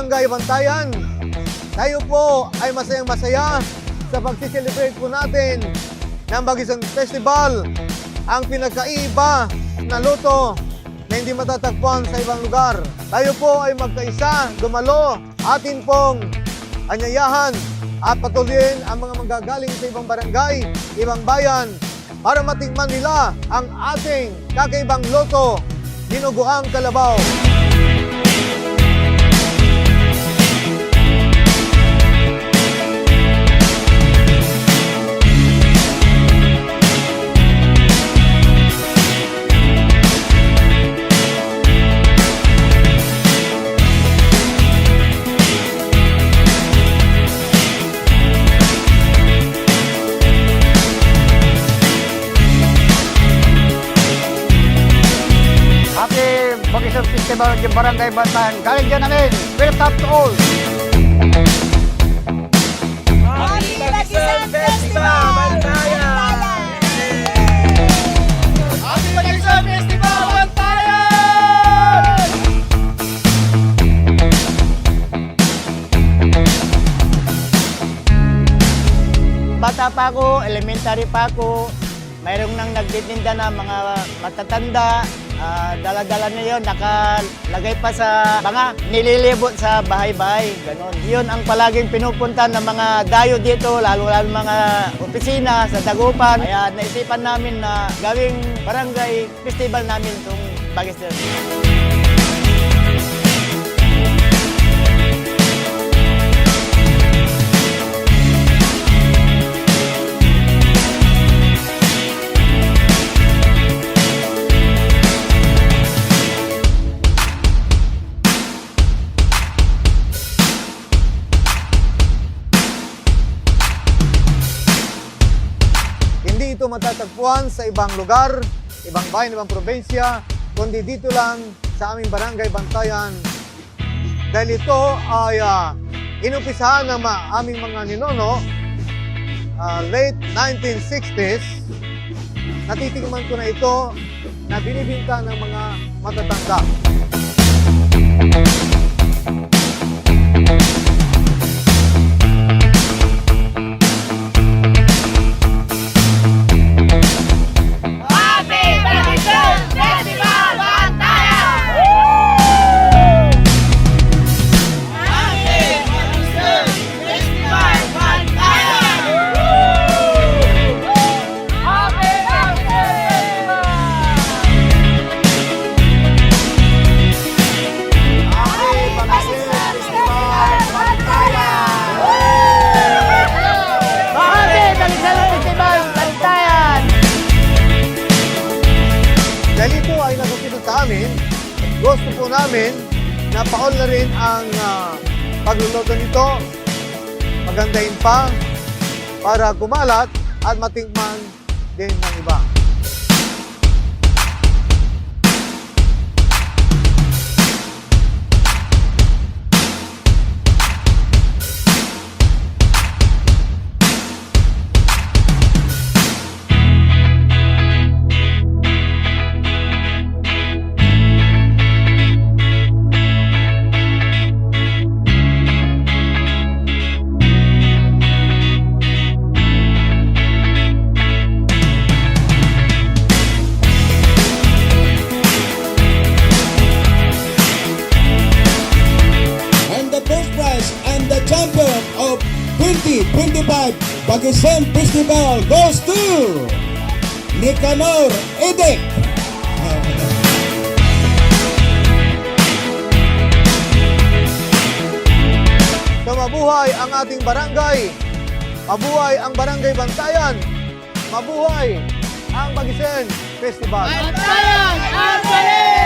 Barangay Bantayan, tayo po ay masayang-masaya sa pag-celebrate po natin ng Bagisang Festival, ang pinakaiba na luto na hindi matatagpuan sa ibang lugar. Tayo po ay magkaisa, dumalo, atin pong anyayahan at patuloyin ang mga manggagaling sa ibang barangay, ibang bayan, para matikman nila ang ating kakaibang luto, dinuguang kalabaw. Bagisang Festival ng Barangay Bantayan. Galing dyan namin. Welcome to all. Happy Bagisang Festival Bantayan! Happy Bagisang Festival Bantayan! Bata pa ako, elementary pa ako, mayroong nang nagtitinda na mga matatanda. Dala-dala na yun, nakalagay pa sa banga, nililibot sa bahay-bahay, ganon. Yun ang palaging pinupunta ng mga dayo dito, lalo-lalo mga opisina sa Dagupan. Kaya naisipan namin na gawing barangay festival namin itong Bagisang. Hindi ito matatagpuan sa ibang lugar, ibang bayan, ibang probinsya, kundi dito lang sa aming Barangay Bantayan. Dahil ito ay inumpisahan ng aming mga ninono, late 1960s. Natitikman ko na ito na binibinta ng mga matatanda. Dahil ito ay nasusunod sa amin, gusto po namin na paol na rin ang pagluluto nito, magandahin pa para kumalat at matikman din ng iba. Champion of 2025 Bagisang Festival goes to Nicanor Edek. So mabuhay ang ating barangay, mabuhay ang Barangay Bantayan, mabuhay ang Bagisang Festival. Bantayan! Ang galing!